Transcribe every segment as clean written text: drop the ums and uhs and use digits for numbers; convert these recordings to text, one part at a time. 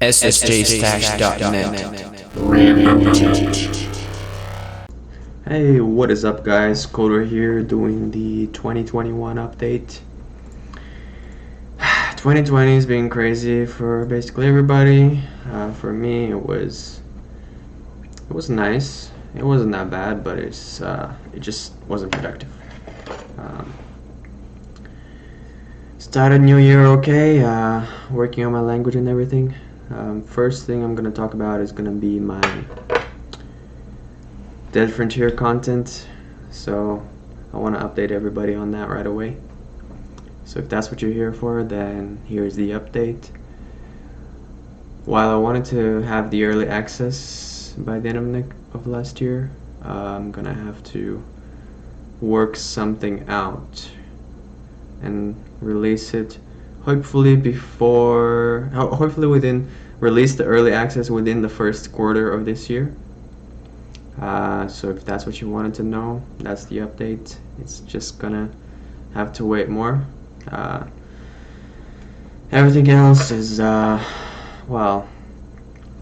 ssjstash.net. Hey, what is up guys? Coder here doing the 2021 update. 2020 has been crazy for basically everybody. For me it was nice. It wasn't that bad, but it just wasn't productive. Um, Started new year okay, working on my language and everything. First thing I'm gonna talk about is gonna be my Dead Frontier content, so I want to update everybody on that right away. So if that's what you're here for, then here's the update. While I wanted to have the early access by the end of last year, I'm gonna have to work something out and release it hopefully release the early access within the first quarter of this year. So if that's what you wanted to know, that's the update. It's just gonna have to wait more. Everything else is, well,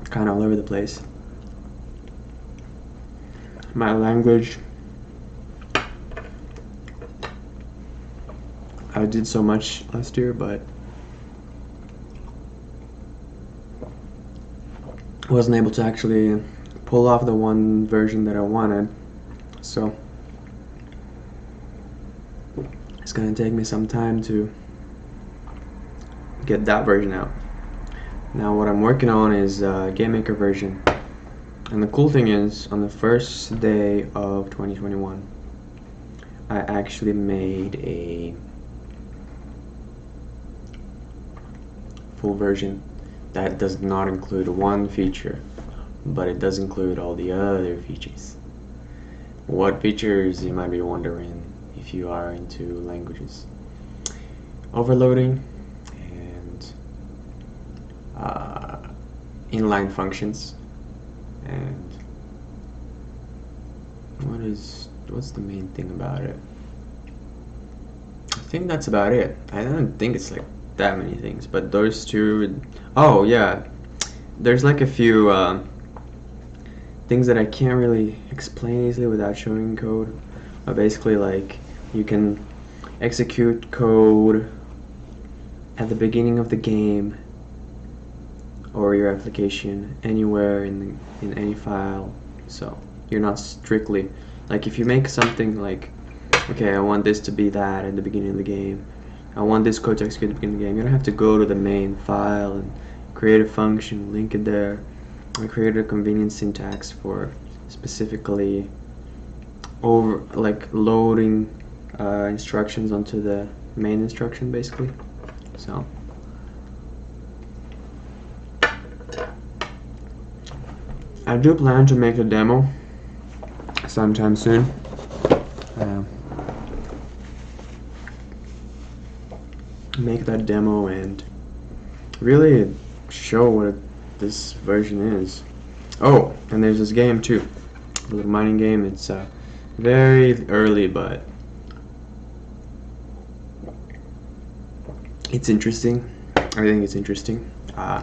kind of all over the place. My language, I did so much last year, but wasn't able to actually pull off the one version that I wanted, so it's gonna take me some time to get that version out. Now what I'm working on is Game Maker version, and the cool thing is on the first day of 2021 I actually made a full version that does not include one feature, but it does include all the other features. What features, you might be wondering if you are into languages? Overloading and inline functions, and what's the main thing about it? I think that's about it. I don't think it's like that many things, but those two. Oh yeah, there's like a few things that I can't really explain easily without showing code. Basically, like, you can execute code at the beginning of the game or your application anywhere in any file. So you're not strictly, like, if you make something like, okay, I want this to be that at the beginning of the game, I want this code to execute at the beginning of the game, you don't have to go to the main file and create a function, link it there. I created a convenient syntax for specifically loading instructions onto the main instruction, basically. So I do plan to make a demo sometime soon. Make that demo and really show what this version is. Oh, and there's this game too, a little mining game. It's very early, but it's interesting. I think it's interesting. I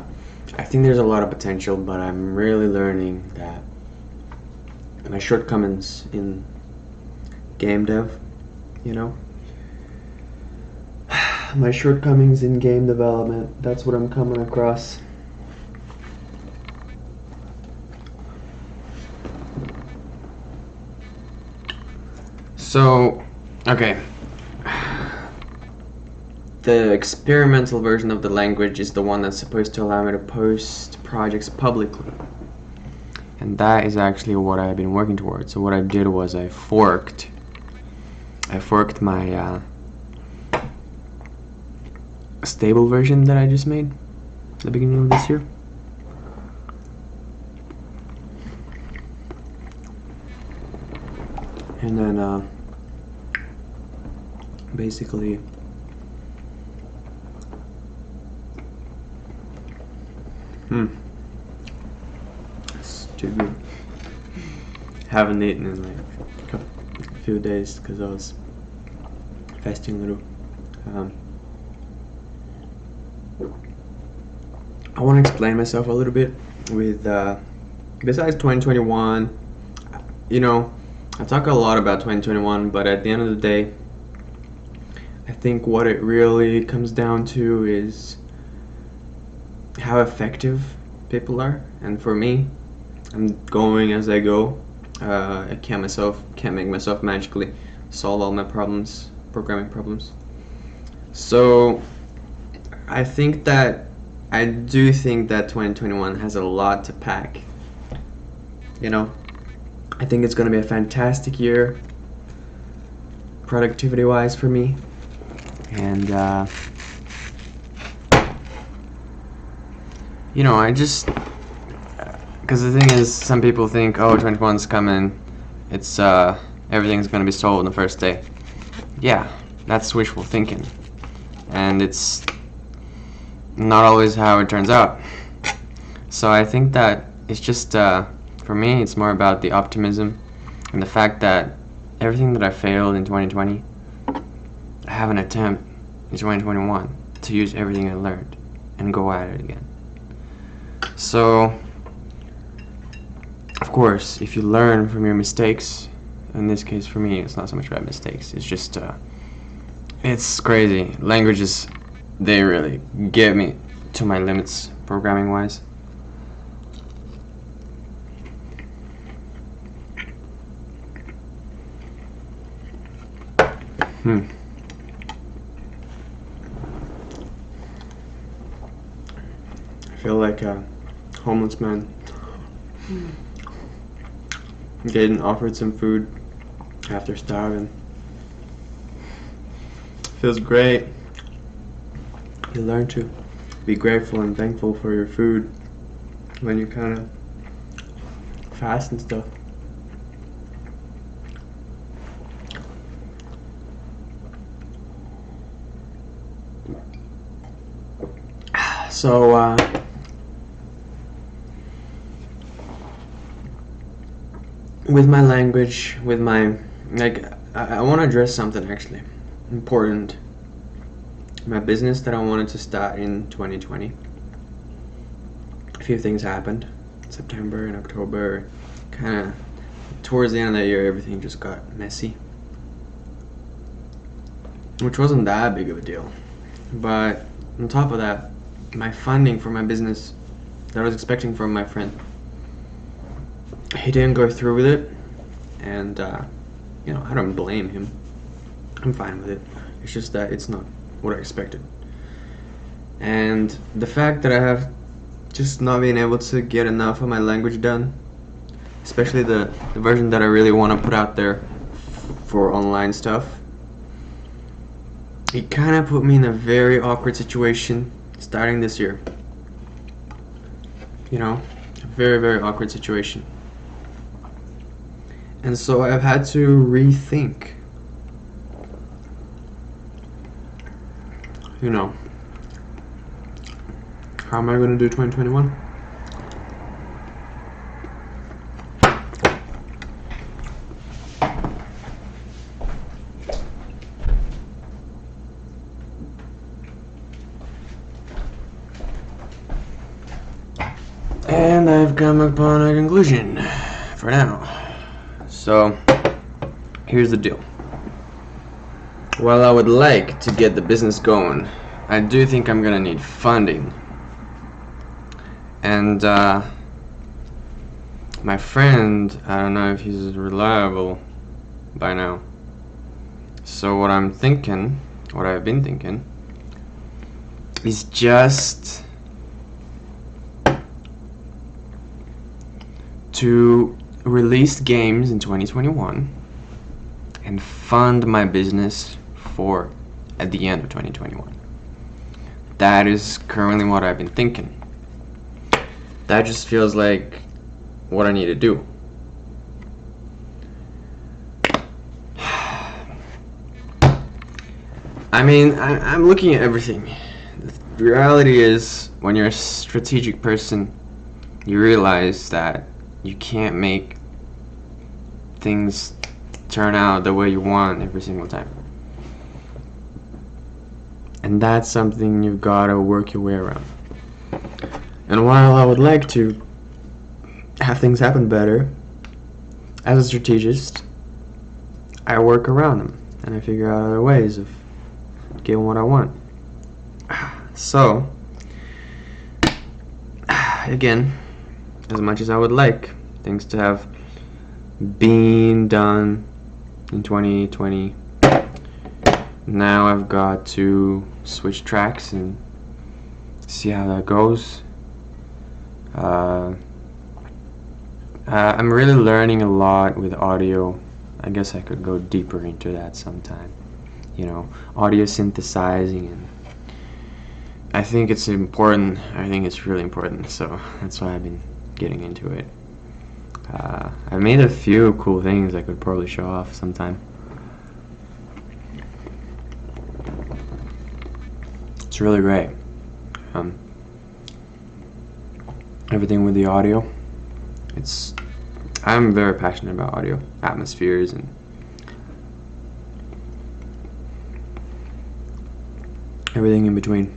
think there's a lot of potential, but I'm really learning that my shortcomings in game dev, you know, my shortcomings in game development, that's what I'm coming across. So, okay, the experimental version of the language is the one that's supposed to allow me to post projects publicly, and that is actually what I've been working towards. So what I did was I forked my stable version that I just made at the beginning of this year. And then basically it's too good. Haven't eaten in like a few days because I was fasting a little. I want to explain myself a little bit with besides 2021. You know, I talk a lot about 2021, but at the end of the day, I think what it really comes down to is how effective people are. And for me, I'm going as I go. I can't make myself magically solve all my problems, programming problems. So I do think that 2021 has a lot to pack. You know, I think it's gonna be a fantastic year, productivity wise for me. And I just because the thing is, some people think, oh, 21's coming, it's everything's gonna be solved on the first day. Yeah, that's wishful thinking, and it's not always how it turns out. So I think that it's just for me, it's more about the optimism and the fact that everything that I failed in 2020, I have an attempt in 2021 to use everything I learned and go at it again. So, of course, if you learn from your mistakes, in this case for me, it's not so much about mistakes, it's just, it's crazy. Languages, they really get me to my limits, programming-wise. I feel like a homeless man getting offered some food after starving. Feels great. You learn to be grateful and thankful for your food when you kind of fast and stuff. So, with my language, with my, I want to address something actually important. My business that I wanted to start in 2020. A few things happened. September and October, kind of towards the end of the year, everything just got messy. Which wasn't that big of a deal. But on top of that, my funding for my business that I was expecting from my friend, he didn't go through with it, and I don't blame him. I'm fine with it. It's just that it's not what I expected, and the fact that I have just not been able to get enough of my language done, especially the version that I really want to put out there for online stuff, it kind of put me in a very awkward situation starting this year. A very, very awkward situation. And so I've had to rethink, how am I going to do 2021? And I've come upon a conclusion for now. So, here's the deal. While I would like to get the business going, I do think I'm gonna need funding. And my friend, I don't know if he's reliable by now. So what I've been thinking, is just to release games in 2021 and fund my business at the end of 2021. That is currently what I've been thinking. That just feels like what I need to do. I mean, I'm looking at everything. The reality is, when you're a strategic person, you realize that you can't make things turn out the way you want every single time. And that's something you've got to work your way around. And while I would like to have things happen better, as a strategist, I work around them and I figure out other ways of getting what I want. So, again, as much as I would like things to have been done in 2020, now I've got to switch tracks and see how that goes. I'm really learning a lot with audio. I guess I could go deeper into that sometime. Audio synthesizing, and I think it's important. I think it's really important, so that's why I've been getting into it. I've made a few cool things I could probably show off sometime. It's really great. Everything with the audio. I'm very passionate about audio, atmospheres, and everything in between.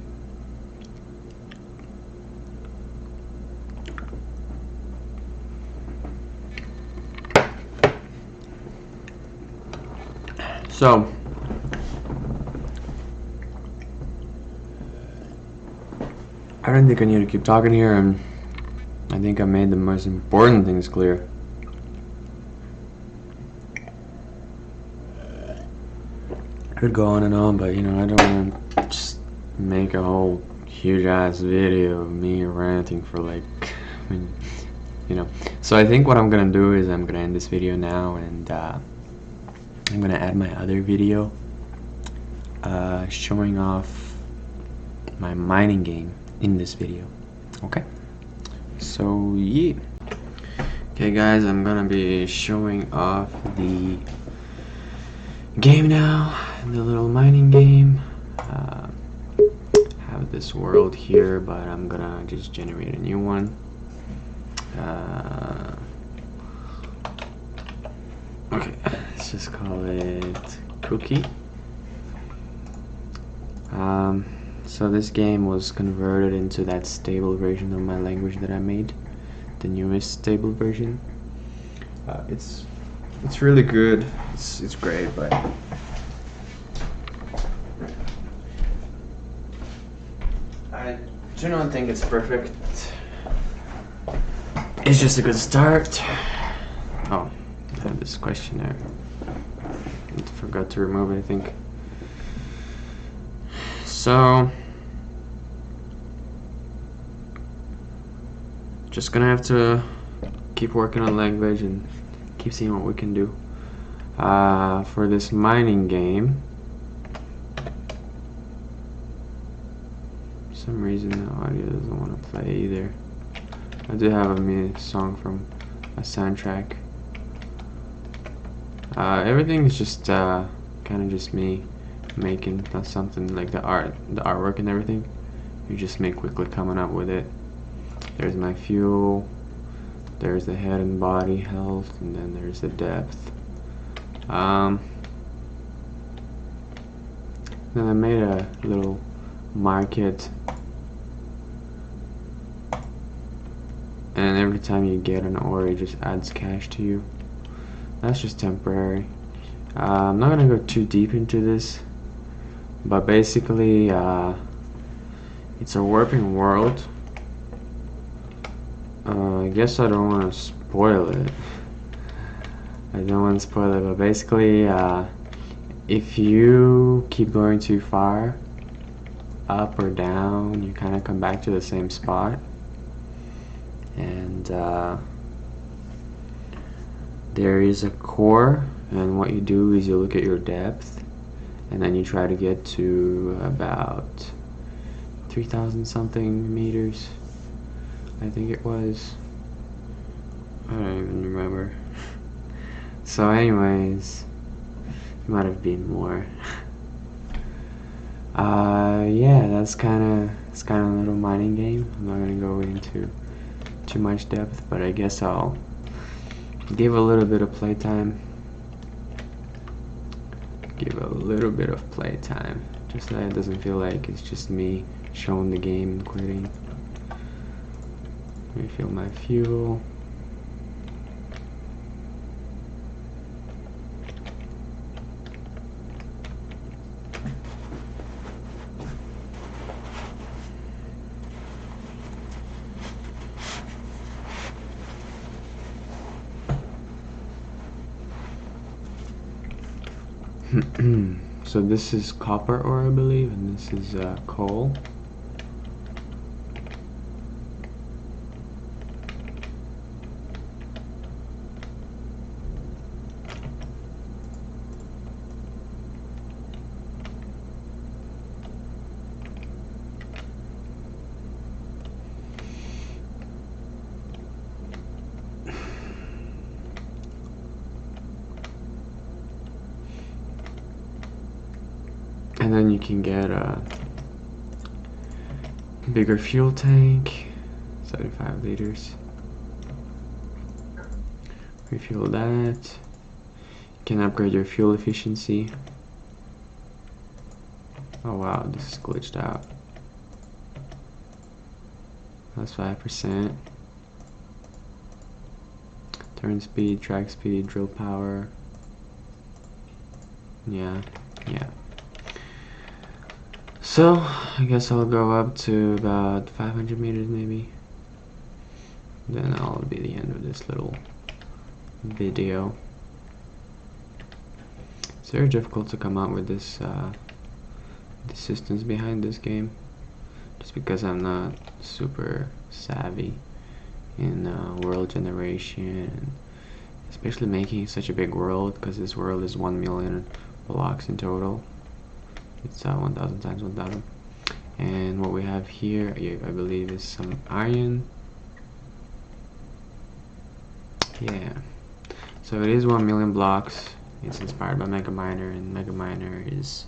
So, I don't think I need to keep talking here, and I think I made the most important things clear. I could go on and on, but I don't want to just make a whole huge ass video of me ranting for So I think what I'm gonna do is I'm gonna end this video now, and I'm gonna add my other video showing off my mining game in this video. Okay, so yeah. Okay guys, I'm gonna be showing off the game now, the little mining game. Have this world here, but I'm gonna just generate a new one. Okay, let's just call it Cookie. So this game was converted into that stable version of my language that I made, the newest stable version. It's really good. It's great, but I do not think it's perfect. It's just a good start. Oh, I have this questionnaire. I forgot to remove it, I think. So, just gonna have to keep working on language and keep seeing what we can do. For this mining game, for some reason the audio doesn't want to play either. I do have a song from a soundtrack. Everything is just kind of just me making something, like the artwork and everything. You just make quickly coming up with it. There's my fuel, there's the head and body health, and then there's the depth. Then I made a little market, and every time you get an ore it just adds cash to you. That's just temporary. I'm not gonna go too deep into this, but basically it's a warping world. I guess I don't want to spoil it. I don't want to spoil it, but basically if you keep going too far up or down, you kind of come back to the same spot, and there is a core, and what you do is you look at your depth, and then you try to get to about 3,000 something meters, I think it was. I don't even remember. So anyways, it might have been more. Yeah, that's kind of a little mining game. I'm not gonna go into too much depth, but I guess I'll give a little bit of playtime. Just so that it doesn't feel like it's just me showing the game and quitting. Refill my fuel. So this is copper ore, I believe, and this is coal. And then you can get a bigger fuel tank, 75 liters. Refuel that. You can upgrade your fuel efficiency. Oh wow, this is glitched out. That's 5%. Turn speed, track speed, drill power. Yeah. So, I guess I'll go up to about 500 meters maybe. Then I'll be the end of this little video. It's very difficult to come up with this the systems behind this game, just because I'm not super savvy in world generation, and especially making such a big world, because this world is 1 million blocks in total. It's 1000 times 1000. And what we have here, I believe, is some iron. Yeah, so it is 1 million blocks. It's inspired by Megaminder, and Megaminder is,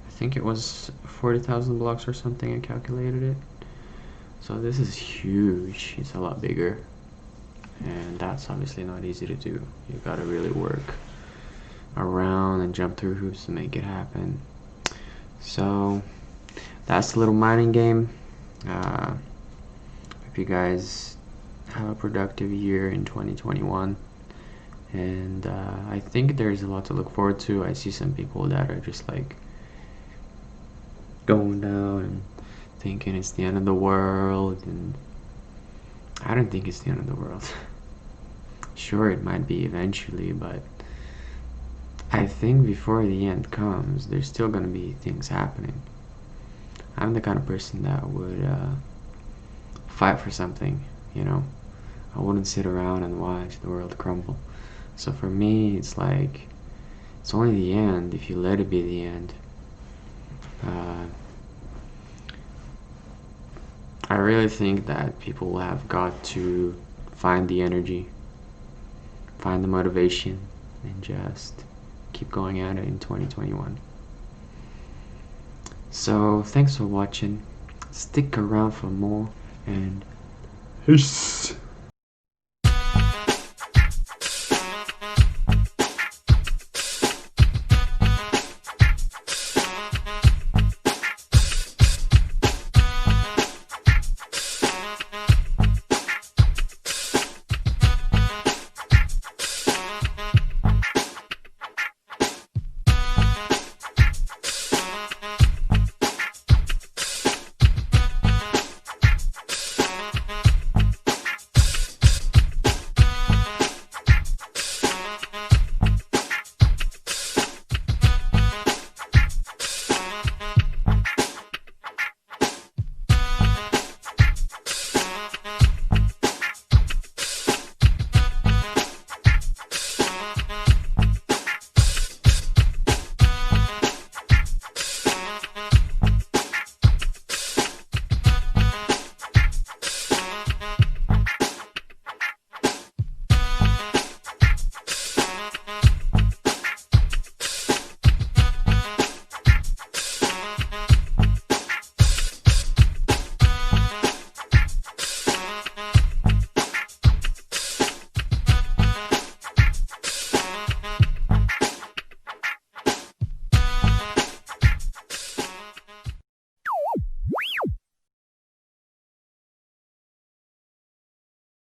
I think it was 40,000 blocks or something. I calculated it. So this is huge. It's a lot bigger, and that's obviously not easy to do. You gotta really work around and jump through hoops to make it happen. So that's the little mining game. Hope you guys have a productive year in 2021, and I think there's a lot to look forward to. I see some people that are just like going down and thinking it's the end of the world, and I don't think it's the end of the world. Sure, it might be eventually, but I think before the end comes, there's still gonna be things happening. I'm the kind of person that would fight for something, you know? I wouldn't sit around and watch the world crumble. So for me, it's like, it's only the end if you let it be the end. I really think that people have got to find the energy, find the motivation, and just keep going at it in 2021. So thanks for watching. Stick around for more, and peace.